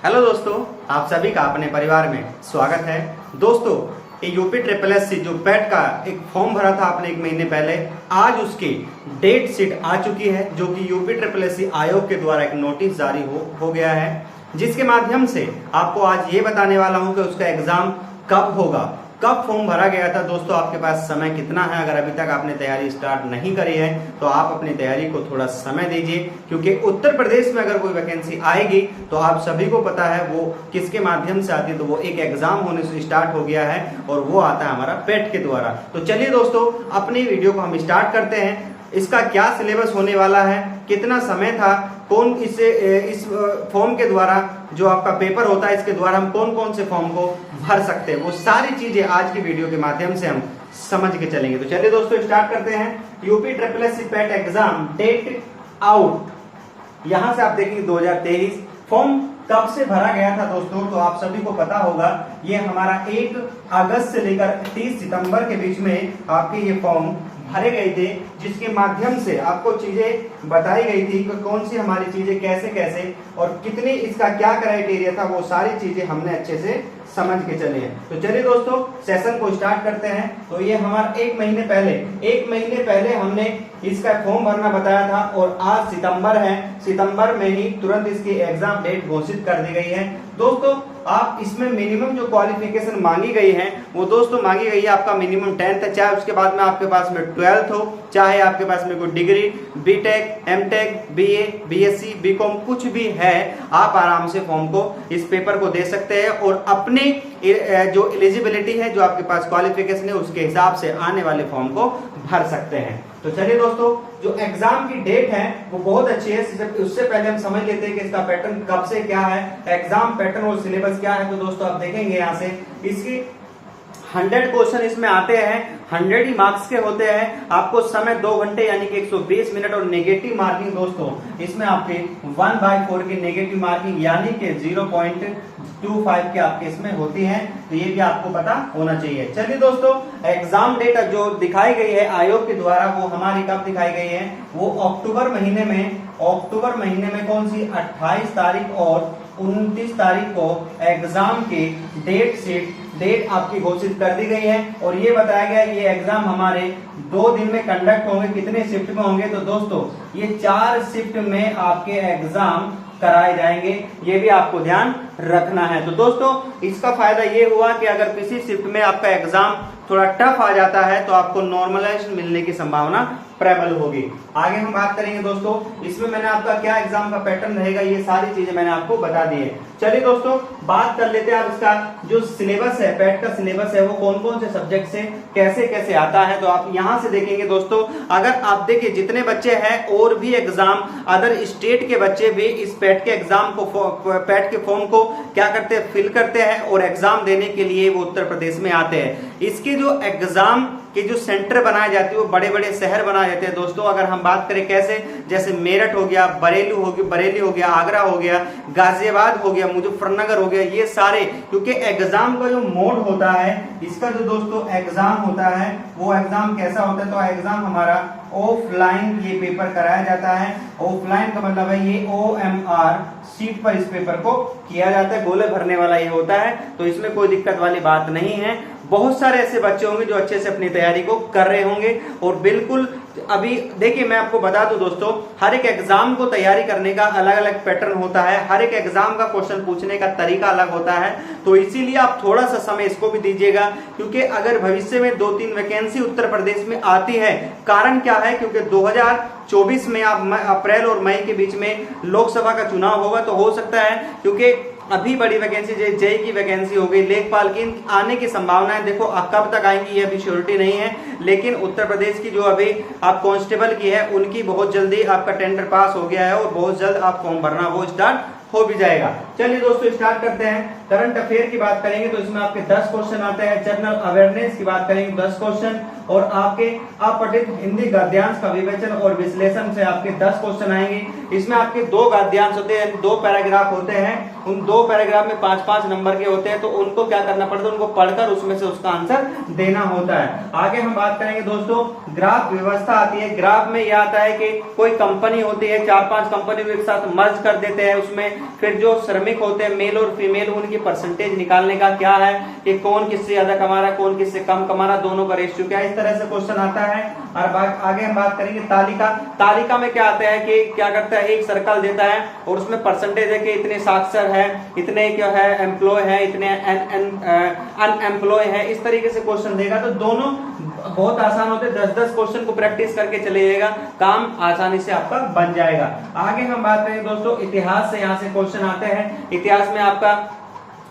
Hello दोस्तों, आप सभी का अपने परिवार में स्वागत है। दोस्तों, ये यूपी ट्रिपल एस सी जो पैट का एक फॉर्म भरा था आपने 1 महीने पहले, आज उसकी डेट शीट आ चुकी है, जो कि यूपी ट्रिपल एस सी आयोग के द्वारा एक नोटिस जारी हो गया है, जिसके माध्यम से आपको आज ये बताने वाला हूं कि उसका एग्जाम कब होगा, कब फॉर्म भरा गया था। दोस्तों, आपके पास समय कितना है? अगर अभी तक आपने तैयारी स्टार्ट नहीं करी है तो आप अपनी तैयारी को थोड़ा समय दीजिए, क्योंकि उत्तर प्रदेश में अगर कोई वैकेंसी आएगी तो आप सभी को पता है वो किसके माध्यम से आती है। तो वो एक एग्जाम होने से स्टार्ट हो गया है और वो आता है हमारा पेट के द्वारा। तो चलिए दोस्तों, अपनी वीडियो को हम स्टार्ट करते हैं। इसका क्या सिलेबस होने वाला है, कितना समय था, कौन इस फॉर्म के द्वारा जो आपका पेपर होता है, इसके द्वारा हम कौन कौन से फॉर्म को भर सकते हैं, वो सारी चीजें आज की वीडियो के माध्यम से हम समझ के चलेंगे। तो चलिए दोस्तों, स्टार्ट करते हैं। UP triple S C PET exam date out, यहां से आप देखेंगे 2023 फॉर्म कब से भरा गया था दोस्तों, तो आप सभी को पता होगा ये हमारा 1 अगस्त से लेकर 30 सितंबर के बीच में आपके ये फॉर्म भरे गए थे, जिसके माध्यम से आपको चीजें बताई गई थी कि कौन सी हमारी चीजें कैसे कैसे और कितनी इसका क्या क्राइटेरिया था, वो सारी चीजें हमने अच्छे से समझ के चले हैं। तो चलिए दोस्तों, सेशन को स्टार्ट करते हैं। तो ये हमारा 1 महीने पहले हमने इसका फॉर्म भरना बताया था और आज सितंबर है, सितंबर में ही तुरंत इसकी एग्जाम डेट घोषित कर दी गई है। दोस्तों, आप इसमें मिनिमम जो क्वालिफिकेशन मांगी गई है वो दोस्तों मांगी गई है आपका मिनिमम 10th है, चाहे उसके बाद में आपके पास में 12th हो, चाहे आपके पास में कोई degree BTech, MTech, BA, BSc, BCom कुछ भी है, आप आराम से फॉर्म को इस पेपर को दे सकते हैं और अपनी जो एलिजिबिलिटी है, जो आपके पास क्वालिफिकेशन है, उसके हिसाब से आने वाले फॉर्म को भर सकते हैं। तो चलिए दोस्तों, जो एग्जाम की डेट है वो बहुत अच्छी है। उससे पहले हम समझ लेते हैं कि इसका पैटर्न कब से क्या है, एग्जाम पैटर्न और सिलेबस क्या है। तो दोस्तों, आप देखेंगे यहाँ से इसकी 100 क्वेश्चन इसमें आते हैं, 100 ही मार्क्स के होते हैं। आपको समय 2 घंटे यानी कि 120 मिनट और नेगेटिव मार्किंग दोस्तों इसमें आपके 1/4 की नेगेटिव मार्किंग यानी कि 0.25 के आपके इसमें होती है। तो ये भी आपको पता होना चाहिए। चलिए दोस्तों, एग्जाम डेट जो दिखाई गई है आयोग के द्वारा वो हमारी कब दिखाई गई है, वो अक्टूबर महीने में कौन सी 28 तारीख और 29 तारीख को एग्जाम की डेट आपकी घोषित कर दी गई है और ये बताया गया ये एग्जाम हमारे 2 दिन में कंडक्ट होंगे। कितने शिफ्ट में होंगे, तो दोस्तों ये 4 शिफ्ट में आपके एग्जाम कराए जाएंगे, ये भी आपको ध्यान रखना है। तो दोस्तों, इसका फायदा ये हुआ कि अगर किसी शिफ्ट में आपका एग्जाम थोड़ा टफ आ जाता है तो आपको नॉर्मलाइजेशन मिलने की संभावना प्रबल होगी। आगे हम बात करेंगे दोस्तों, इसमें मैंने आपका क्या एग्जाम का पैटर्न रहेगा, ये सारी चीजें मैंने आपको बता दी है। चलिए दोस्तों, बात कर लेते हैं अब इसका जो सिलेबस है, पैट का सिलेबस है, वो कौन कौन से सब्जेक्ट से कैसे कैसे आता है। तो आप यहां से देखेंगे दोस्तों, अगर आप देखिए जितने बच्चे हैं और भी एग्जाम अदर स्टेट के बच्चे भी इस पैट के एग्जाम को, पैट के फॉर्म को क्या करते हैं, फिल करते हैं और एग्जाम देने के लिए वो उत्तर प्रदेश में आते हैं। इसके जो एग्जाम के जो सेंटर बनाए जाते हैं वो बड़े बड़े शहर बनाए जाते हैं दोस्तों। अगर हम बात करें कैसे, जैसे मेरठ हो गया, बरेली हो गया, आगरा हो गया, गाजियाबाद हो गया, मुजफ्फरनगर हो गया, ये सारे, क्योंकि एग्जाम का जो मोड होता है, इसका जो दोस्तों एग्जाम होता है वो एग्जाम कैसा होता है, तो एग्जाम हमारा ऑफलाइन ये पेपर कराया जाता है। ऑफलाइन का मतलब है ये OMR सीट पर इस पेपर को किया जाता है, गोले भरने वाला ये होता है। तो इसमें कोई दिक्कत वाली बात नहीं है। बहुत सारे ऐसे बच्चे होंगे जो अच्छे से अपनी तैयारी को कर रहे होंगे और बिल्कुल अभी देखिए मैं आपको बता दूं दोस्तों, हर एक एग्जाम को तैयारी करने का अलग अलग पैटर्न होता है, हर एक एग्जाम का क्वेश्चन पूछने का तरीका अलग होता है। तो इसीलिए आप थोड़ा सा समय इसको भी दीजिएगा, क्योंकि अगर भविष्य में 2-3 वैकेंसी उत्तर प्रदेश में आती है, कारण क्या है, क्योंकि 2024 में आप अप्रैल और मई के बीच में लोकसभा का चुनाव होगा। तो हो सकता है, क्योंकि अभी बड़ी वैकेंसी जेई की वैकेंसी हो गई, लेखपाल की आने की संभावना है। देखो कब तक आएंगी ये अभी श्योरिटी नहीं है, लेकिन उत्तर प्रदेश की जो अभी आप कांस्टेबल की है उनकी बहुत जल्दी आपका टेंडर पास हो गया है और बहुत जल्द आप फॉर्म भरना वो स्टार्ट हो भी जाएगा। चलिए दोस्तों, स्टार्ट करते हैं। करंट अफेयर की बात करेंगे तो इसमें आपके 10 क्वेश्चन आते हैं। जनरल अवेयरनेस की बात करेंगे 10 क्वेश्चन, और आपके अपठित हिंदी गद्यांश का विवेचन और विश्लेषण से आपके 10 क्वेश्चन आएंगे। इसमें आपके 2 गद्यांश होते हैं, 2 पैराग्राफ होते हैं, उन 2 पैराग्राफ में 5-5 नंबर के होते हैं, तो उनको क्या करना पड़ता है, उनको पढ़कर उसमें से उसका आंसर देना होता है। आगे हम बात करेंगे दोस्तों, ग्राफ व्यवस्था आती है। ग्राफ में यह आता है कि कोई कंपनी होती है, 4-5 कंपनी को एक साथ मर्ज कर देते हैं, उसमें फिर जो श्रमिक होते हैं मेल और फीमेल, उनकी परसेंटेज निकालने का क्या है कि कौन किससे ज्यादा कमा रहा है, कौन किससे कम कमा रहा, दोनों का रेशियो क्या है, इस तरह से क्वेश्चन आता है। और आगे हम बात करेंगे तालिका। तालिका में क्या आता है कि क्या करता है, एक सर्कल देता है और उसमें परसेंटेज है कि इतने साक्षर है, इतने क्या है एम्प्लॉय है, इतने अनएम्प्लॉय है, इस तरीके से क्वेश्चन देगा। तो दोनों बहुत आसान होते हैं, 10-10 क्वेश्चन को प्रैक्टिस करके चलिएगा, काम आसानी से आपका बन जाएगा। आगे हम बात करें दोस्तों इतिहास से, यहाँ से क्वेश्चन आते हैं। इतिहास में आपका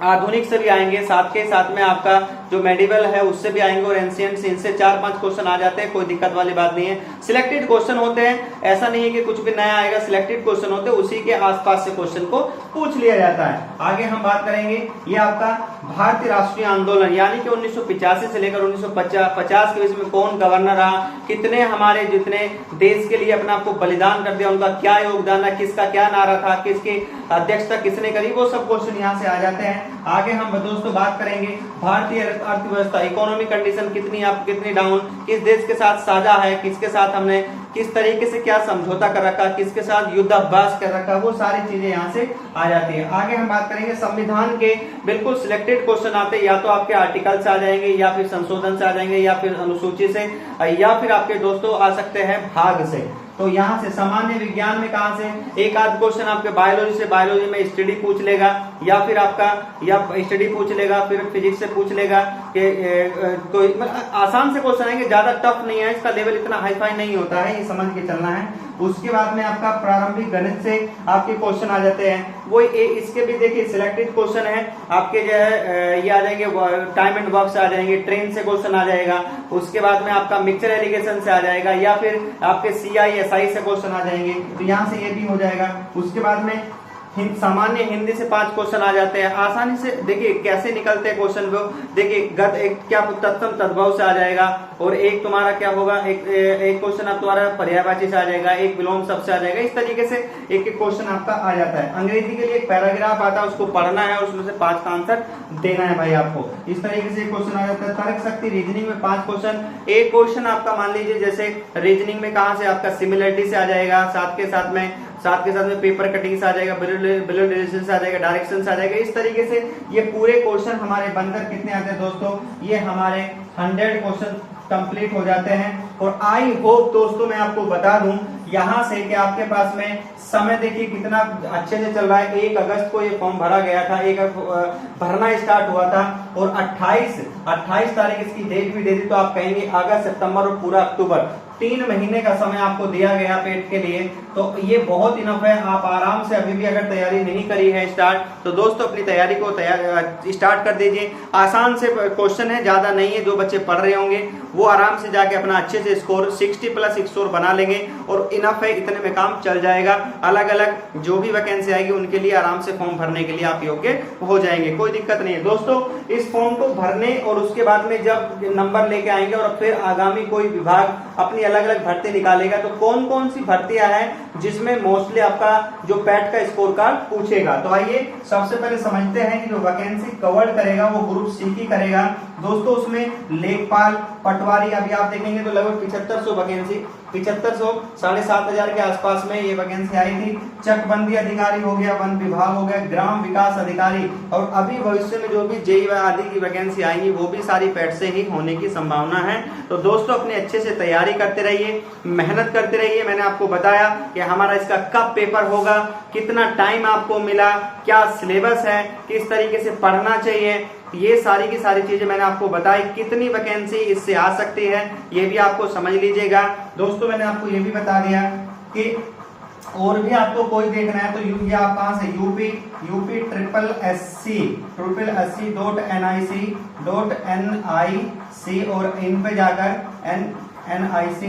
आधुनिक से भी आएंगे, साथ के साथ में आपका जो मेडिवल है उससे भी आएंगे, और एंशिएंट से इनसे 4-5 क्वेश्चन आ जाते हैं, कोई दिक्कत वाली बात नहीं है। सिलेक्टेड क्वेश्चन होते हैं, ऐसा नहीं है कि कुछ भी नया आएगा, सिलेक्टेड क्वेश्चन होते हैं, उसी के आसपास से क्वेश्चन को पूछ लिया जाता है। आगे हम बात करेंगे, ये आपका भारतीय राष्ट्रीय आंदोलन यानी कि 1985 से लेकर 1950 के बीच में कौन गवर्नर रहा, कितने हमारे जितने देश के लिए अपना आपको बलिदान कर दिया, उनका क्या योगदान है, किसका क्या नारा था, किसकी अध्यक्षता किसने करी, वो सब क्वेश्चन यहाँ से आ जाते हैं। आगे हम दोस्तों बात करेंगे भारतीय अर्थव्यवस्था, इकोनॉमिक कंडीशन कितनी अप कितनी डाउन, किस देश के साथ साझा है, किसके साथ हमने किस तरीके से क्या समझौता कर रखा, किसके साथ युद्धाभ्यास कर रखा, वो सारी चीजें यहाँ से आ जाती है। आगे हम बात करेंगे संविधान के बिल्कुल सिलेक्टेड क्वेश्चन आते हैं, या तो आपके आर्टिकल से आ जाएंगे, या फिर संशोधन से आ जाएंगे, या फिर अनुसूची से, या फिर आपके दोस्तों आ सकते हैं भाग से। तो यहाँ से सामान्य विज्ञान में कहां से एक आध क्वेश्चन आपके बायोलॉजी से, बायोलॉजी में स्टडी पूछ लेगा, या फिर आपका या स्टडी पूछ लेगा, फिर फिजिक्स से पूछ लेगा कि कोई मतलब आसान से क्वेश्चन आएंगे, ज्यादा टफ नहीं है, इसका लेवल इतना हाई फाई नहीं होता है, ये समझ के चलना है। उसके बाद में आपका प्रारंभिक गणित से आपके क्वेश्चन आ जाते हैं, वो इसके भी देखिए सिलेक्टेड क्वेश्चन है आपके, जो है ये आ जाएंगे टाइम एंड वर्क से आ जाएंगे, ट्रेन से क्वेश्चन आ जाएगा, उसके बाद में आपका मिक्सचर एलिगेशन से आ जाएगा, या फिर आपके CISI से क्वेश्चन आ जाएंगे, तो यहाँ से ये भी हो जाएगा। उसके बाद में सामान्य हिंदी से 5 क्वेश्चन आ जाते हैं आसानी से। देखिए कैसे निकलते हैं क्वेश्चन, वो देखिए गत एक क्या तत्सम तद्भव से आ जाएगा, और एक तुम्हारा क्या होगा, एक क्वेश्चन आप तुम्हारा पर्यायवाची से आ जाएगा, एक विलोम शब्द से आ जाएगा, इस तरीके से एक एक क्वेश्चन आपका आ जाता है। अंग्रेजी के लिए एक पैराग्राफ आता है, उसको पढ़ना है, उसमें से 5 का आंसर देना है भाई आपको, इस तरीके से क्वेश्चन आ जाता है। तर्क शक्ति रीजनिंग में 5 क्वेश्चन, एक क्वेश्चन आपका मान लीजिए जैसे रीजनिंग में कहां से आपका सिमिलरिटी से आ जाएगा, साथ के साथ में पेपर कटिंग से आ जाएगा, बिलो रिलेशन से आ जाएगा, डायरेक्शन से आ जाएगा, इस तरीके से ये पूरे क्वेश्चन हमारे बनकर कितने आते हैं दोस्तों, ये हमारे 100 क्वेश्चन कंप्लीट हो जाते हैं। और आई होप दोस्तों मैं आपको बता दूं यहाँ से कि आपके पास में समय देखिए कितना अच्छे से चल रहा है। 1 अगस्त को ये फॉर्म भरा गया था, भरना स्टार्ट हुआ था, और 28 तारीख इसकी डेट भी दे दी, तो आप कहेंगे अगस्त, सितंबर और पूरा अक्टूबर, 3 महीने का समय आपको दिया गया पेट के लिए, तो ये बहुत इनफ है। आप आराम से अभी भी अगर तैयारी नहीं करी है स्टार्ट, तो दोस्तों अपनी तैयारी को स्टार्ट कर दीजिए। आसान से क्वेश्चन है, ज्यादा नहीं है, जो बच्चे पढ़ रहे होंगे वो आराम से जाके अपना अच्छे से स्कोर 60+ स्कोर बना लेंगे, और इनफ है, इतने में काम चल जाएगा। अलग अलग जो भी वैकेंसी आएगी उनके लिए आराम से फॉर्म भरने के लिए आप योग्य हो जाएंगे, कोई दिक्कत नहीं है दोस्तों। इस फॉर्म को भरने और उसके बाद में जब नंबर लेके आएंगे, और फिर आगामी कोई विभाग अपनी अलग अलग भर्ती निकालेगा, तो कौन कौन सी भर्तियां हैं जिसमें मोस्टली आपका जो पैट का स्कोर कार्ड पूछेगा। तो आइए सबसे पहले समझते हैं कि जो वैकेंसी कवर करेगा वो ग्रुप C की करेगा दोस्तों। उसमें लेखपाल, पटवारी, अभी आप देखेंगे तो लगभग 7500 वैकेंसी, 7500 7,500 के आसपास में ये वैकेंसी आई थी। चकबंदी अधिकारी हो गया, वन विभाग हो गया, ग्राम विकास अधिकारी, और अभी भविष्य में जो भी जेई आदि की वैकेंसी आएंगी वो भी सारी पैट से ही होने की संभावना है। तो दोस्तों अपने अच्छे से तैयारी करते रहिए, मेहनत करते रहिए। मैंने आपको बताया कि हमारा इसका कब पेपर होगा, कितना टाइम आपको मिला, क्या सिलेबस है, किस तरीके से पढ़ना चाहिए, ये सारी की सारी चीजें मैंने आपको बताई। कितनी वैकेंसी इससे आ सकती है ये भी आपको समझ लीजिएगा दोस्तों। मैंने आपको ये भी बता दिया कि और भी आपको कोई देखना है तो ये आप कहां से UP.SC.NIC.NIC और इन पे जाकर NIC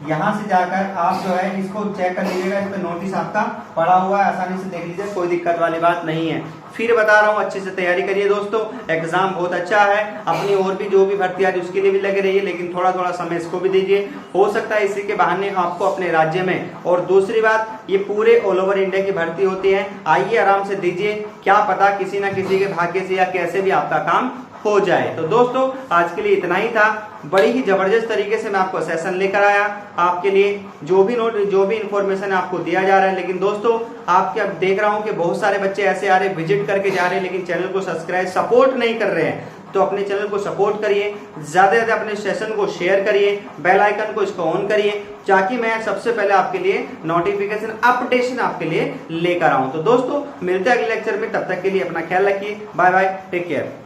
यहाँ से जाकर आप जो है इसको चेक कर लीजिएगा, इस पर नोटिस आपका पड़ा हुआ है, आसानी से देख लीजिए, कोई दिक्कत वाली बात नहीं है। फिर बता रहा हूँ अच्छे से तैयारी करिए दोस्तों, एग्जाम बहुत अच्छा है, अपनी और भी जो भी भर्ती आ रही है उसके लिए भी लगे रहिए, लेकिन थोड़ा थोड़ा समय इसको भी दीजिए, हो सकता है इसी के बहाने आपको अपने राज्य में, और दूसरी बात ये पूरे ऑल ओवर इंडिया की भर्ती होती है, आइए आराम से दीजिए, क्या पता किसी ना किसी के भाग्य से या कैसे भी आपका काम हो जाए। तो दोस्तों आज के लिए इतना ही था, बड़ी ही जबरदस्त तरीके से मैं आपको सेशन लेकर आया आपके लिए, जो भी इंफॉर्मेशन आपको दिया जा रहा है। लेकिन दोस्तों आपके अब देख रहा हूं कि बहुत सारे बच्चे ऐसे आ रहे, विजिट करके जा रहे हैं, लेकिन चैनल को सब्सक्राइब सपोर्ट नहीं कर रहे हैं, तो अपने चैनल को सपोर्ट करिए, ज्यादा से ज्यादा अपने सेशन को शेयर करिए, बेल आइकन को इसको ऑन करिए, ताकि मैं सबसे पहले आपके लिए नोटिफिकेशन अपडेशन आपके लिए लेकर आऊं। तो दोस्तों मिलते हैं अगले लेक्चर में, तब तक के लिए अपना ख्याल रखिए, बाय बाय, टेक केयर।